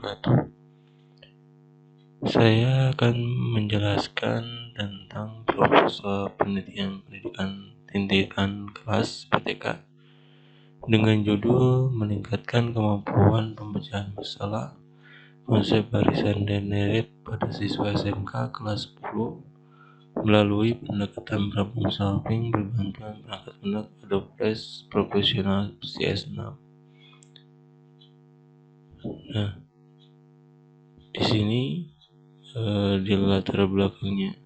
wabarakatuh. Saya akan menjelaskan tentang proposal pendidikan tindikan kelas PTK dengan judul meningkatkan kemampuan pemecahan masalah konsep barisan dan deret pada siswa SMK kelas 10 melalui pendekatan problem solving berbantuan perangkat lunak Adobe Flash Professional CS6. Nah, di sini di latar belakangnya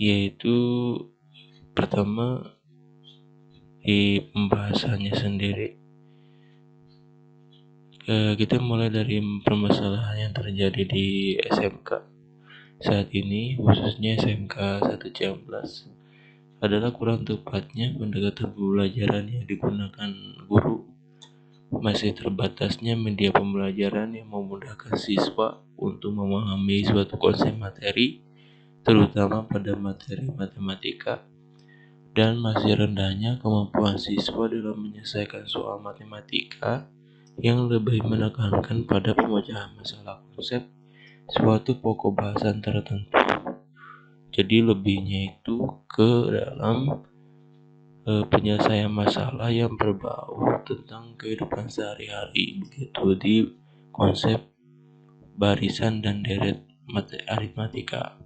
yaitu pertama di pembahasannya sendiri kita mulai dari permasalahan yang terjadi di SMK saat ini, khususnya SMK 1C11 adalah kurang tepatnya pendekatan pembelajaran yang digunakan guru, masih terbatasnya media pembelajaran yang memudahkan siswa untuk memahami suatu konsep materi, terutama pada materi matematika, dan masih rendahnya kemampuan siswa dalam menyelesaikan soal matematika yang lebih menekankan pada pemecahan masalah konsep suatu pokok bahasan tertentu. Jadi lebihnya itu ke dalam penyelesaian masalah yang berbau tentang kehidupan sehari-hari, begitu di konsep barisan dan deret aritmatika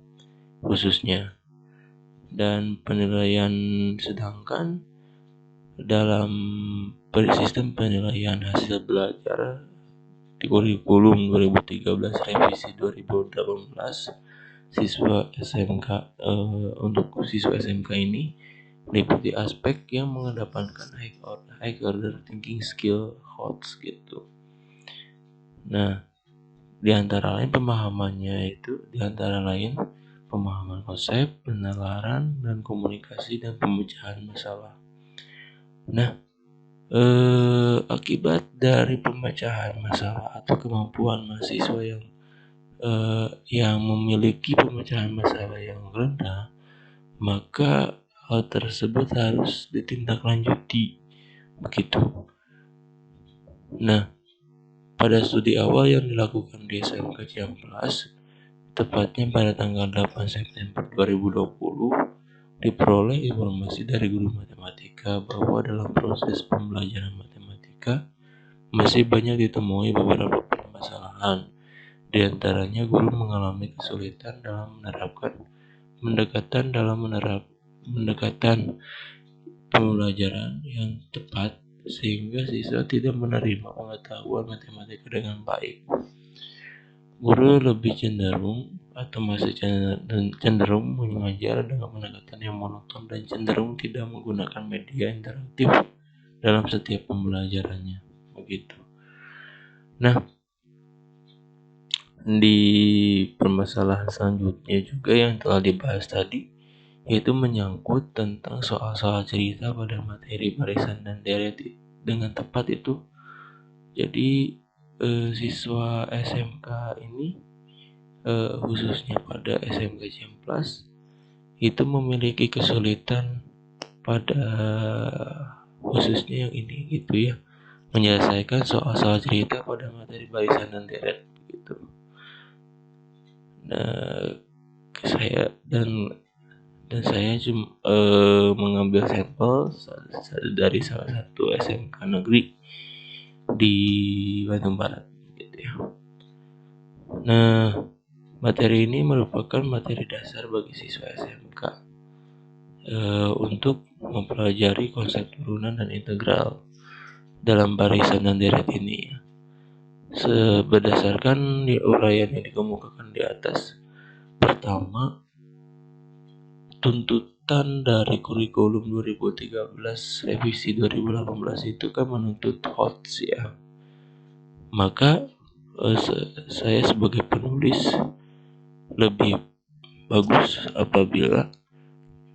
khususnya. Dan penilaian sedangkan dalam sistem penilaian hasil belajar di kurikulum 2013 revisi 2018 siswa SMK untuk siswa SMK ini meliputi aspek yang mengedepankan high order thinking skill HOTS gitu. Nah, di antara lain pemahaman konsep, penalaran, dan komunikasi dan pemecahan masalah. Nah, akibat dari pemecahan masalah atau kemampuan mahasiswa yang memiliki pemecahan masalah yang rendah, maka hal tersebut harus ditindaklanjuti begitu. Nah, pada studi awal yang dilakukan di SMK Ciamplas, tepatnya pada tanggal 8 September 2020, diperoleh informasi dari guru matematika bahwa dalam proses pembelajaran matematika masih banyak ditemui beberapa permasalahan. Di antaranya guru mengalami kesulitan dalam menerapkan pendekatan pembelajaran yang tepat sehingga siswa tidak menerima pengetahuan matematika dengan baik. Guru lebih cenderung mengajar dengan pendekatan yang monoton dan cenderung tidak menggunakan media interaktif dalam setiap pembelajarannya. Begitu. Nah, di permasalahan selanjutnya juga yang telah dibahas tadi, yaitu menyangkut tentang soal-soal cerita pada materi barisan dan deret dengan tepat itu. Jadi siswa SMK ini khususnya pada SMK Ciamplas itu memiliki kesulitan pada khususnya yang ini gitu ya, menyelesaikan soal-soal cerita pada materi barisan dan deret gitu. Nah, saya cuma mengambil sampel dari salah satu SMK negeri di Bandung Barat gitu ya. Nah, materi ini merupakan materi dasar bagi siswa SMK untuk mempelajari konsep turunan dan integral dalam barisan dan deret ini ya. Berdasarkan uraian yang dikemukakan di atas, pertama, tuntutan dari kurikulum 2013 revisi 2018 itu kan menuntut HOTS ya. Maka saya sebagai penulis lebih bagus apabila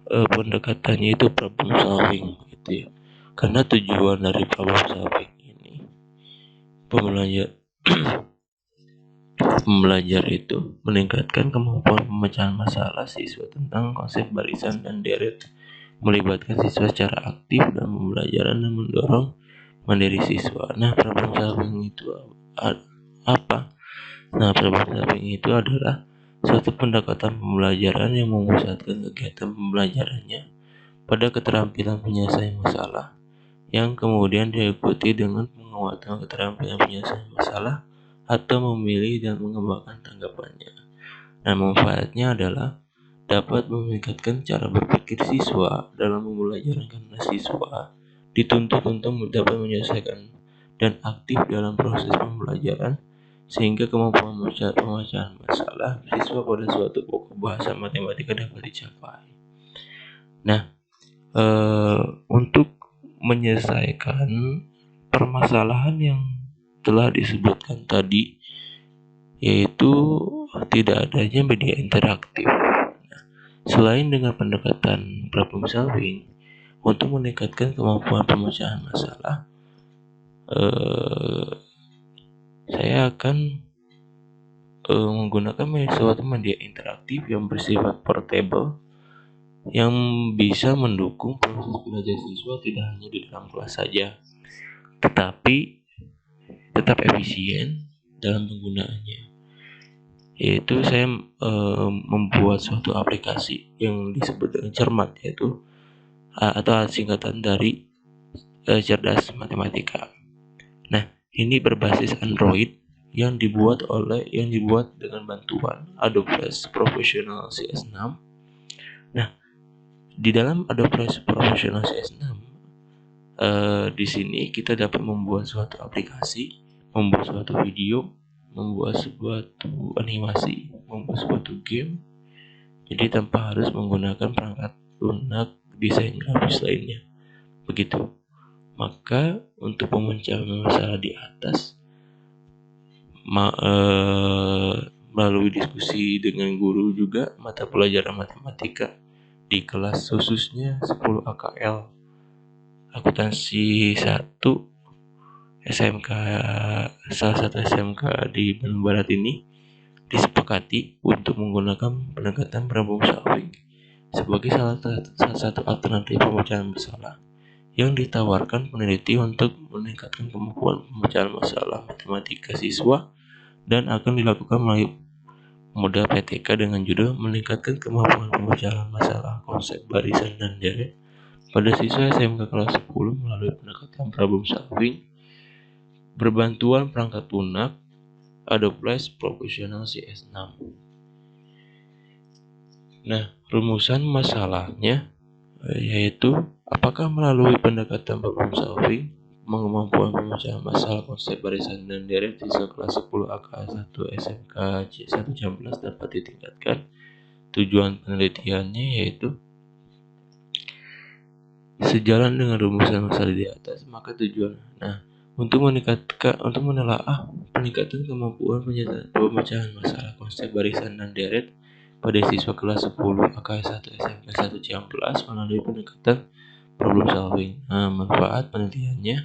pendekatannya itu problem solving gitu ya. Karena tujuan dari problem solving ini pembelajar itu meningkatkan kemampuan pemecahan masalah siswa tentang konsep barisan dan deret, melibatkan siswa secara aktif dalam pembelajaran dan mendorong mandiri siswa. Nah, problem solving itu apa? Nah, problem solving itu adalah suatu pendekatan pembelajaran yang memusatkan kegiatan pembelajarannya pada keterampilan penyelesaian masalah yang kemudian diikuti dengan penguatan keterampilan penyelesaian masalah atau memilih dan mengembangkan tanggapannya. Nah, manfaatnya adalah dapat meningkatkan cara berpikir siswa dalam pembelajaran karena siswa dituntut untuk dapat menyelesaikan dan aktif dalam proses pembelajaran sehingga kemampuan pemecahan masalah siswa pada suatu pokok bahasa matematika dapat dicapai. Nah, untuk menyelesaikan permasalahan yang telah disebutkan tadi, yaitu tidak adanya media interaktif. Nah, selain dengan pendekatan problem solving, untuk meningkatkan kemampuan pemecahan masalah, saya akan menggunakan suatu media interaktif yang bersifat portable yang bisa mendukung proses belajar siswa tidak hanya di dalam kelas saja, tetapi tetap efisien dalam penggunaannya. Yaitu saya membuat suatu aplikasi yang disebut dengan Cermat, yaitu atau singkatan dari cerdas matematika. Nah, ini berbasis Android yang dibuat dengan bantuan Adobe Flash Professional CS6. Nah, di dalam Adobe Flash Professional CS6, di sini kita dapat membuat suatu aplikasi, membuat suatu video, membuat suatu animasi, membuat suatu game. Jadi tanpa harus menggunakan perangkat lunak desain grafis lainnya. Begitu. Maka untuk pemecahan masalah di atas melalui diskusi dengan guru juga mata pelajaran matematika di kelas khususnya 10 AKL akuntansi 1 SMK, salah satu SMK di Bandung Barat ini disepakati untuk menggunakan pendekatan problem solving sebagai salah satu alternatif pemecahan masalah yang ditawarkan peneliti untuk meningkatkan kemampuan pemecahan masalah matematika siswa dan akan dilakukan melalui model PTK dengan judul meningkatkan kemampuan pemecahan masalah konsep barisan dan deret pada siswa SMK kelas 10 melalui pendekatan problem solving berbantuan perangkat lunak Adobe Flash Professional CS6. Nah, rumusan masalahnya yaitu apakah melalui pendekatan problem solving kemampuan pemecahan masalah konsep barisan dan deret siswa kelas 10 AK1 SMK C116 dapat ditingkatkan. Tujuan penelitiannya yaitu sejalan dengan rumusan masalah di atas, maka tujuan untuk menelaah peningkatan kemampuan pemecahan masalah konsep barisan dan deret pada siswa kelas 10 AK1 SMK 1 Ciamplas melalui pendekatan problem solving. Nah, manfaat penelitiannya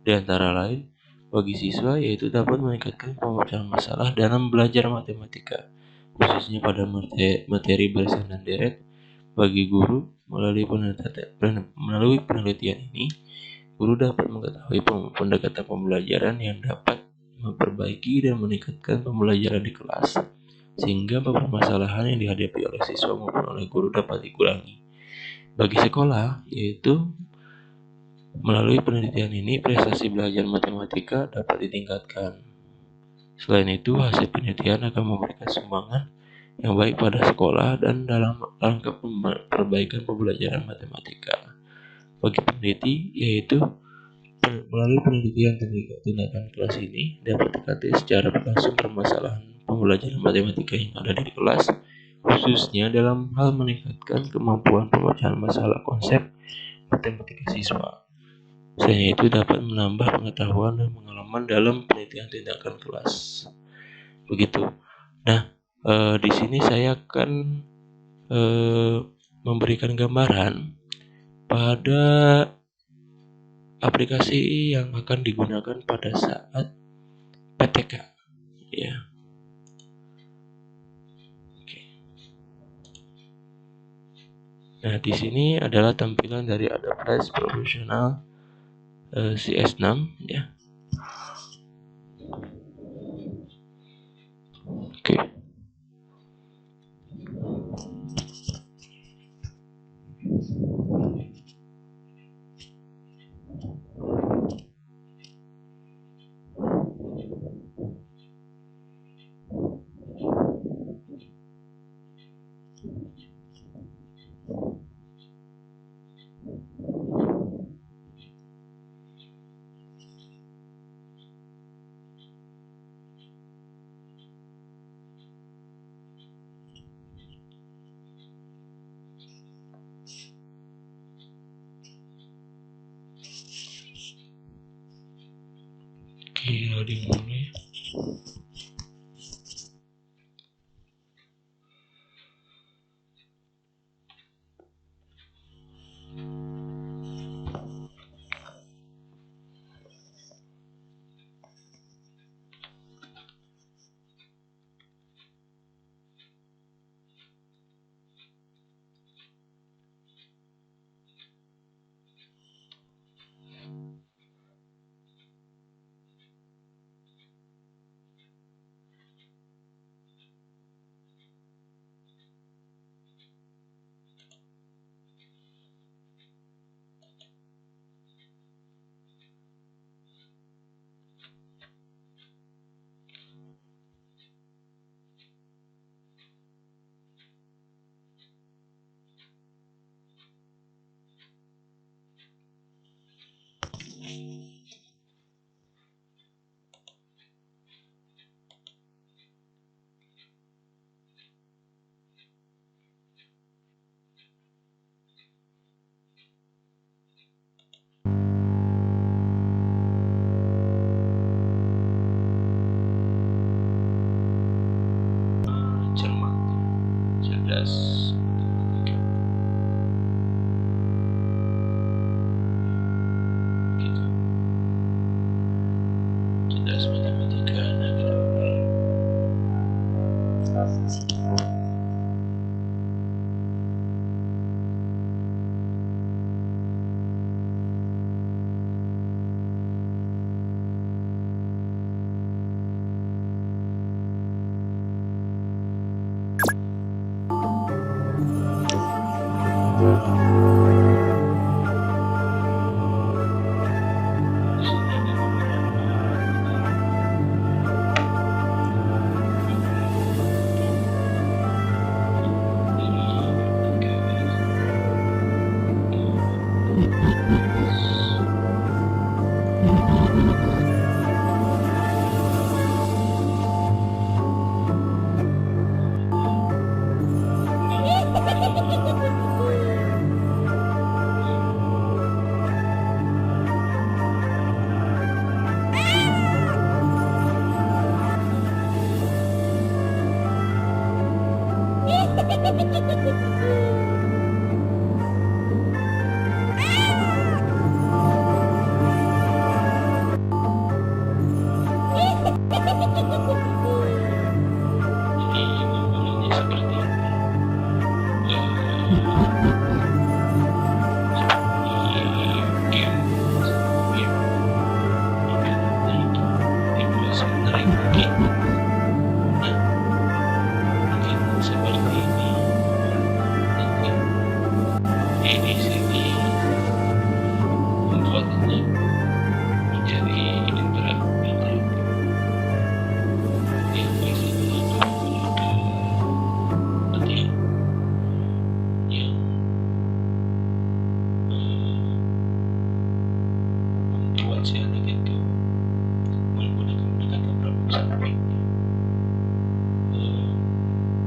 di antara lain bagi siswa yaitu dapat meningkatkan pemecahan masalah dalam belajar matematika, khususnya pada materi barisan dan deret. Bagi guru, melalui penelitian ini, guru dapat mengetahui pendekatan pembelajaran yang dapat memperbaiki dan meningkatkan pembelajaran di kelas, sehingga permasalahan yang dihadapi oleh siswa maupun oleh guru dapat dikurangi. Bagi sekolah, yaitu melalui penelitian ini, prestasi belajar matematika dapat ditingkatkan. Selain itu, hasil penelitian akan memberikan sumbangan yang baik pada sekolah dan dalam rangka perbaikan pembelajaran matematika. Bagi peneliti, yaitu melalui penelitian tindakan kelas ini dapat diketahui secara langsung permasalahan pembelajaran matematika yang ada di kelas, khususnya dalam hal meningkatkan kemampuan pemecahan masalah konsep matematika siswa. Selain itu dapat menambah pengetahuan dan pengalaman dalam penelitian tindakan kelas. Begitu. Nah, di sini saya akan memberikan gambaran pada aplikasi yang akan digunakan pada saat PTK, ya. Oke. Nah, di sini adalah tampilan dari Adobe Flash Professional si S6 ya. Oke. Loading dulu ya. Cermat, cerdas, gitu. Cerdas matematika, nah gitu.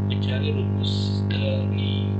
Mencari rumus dari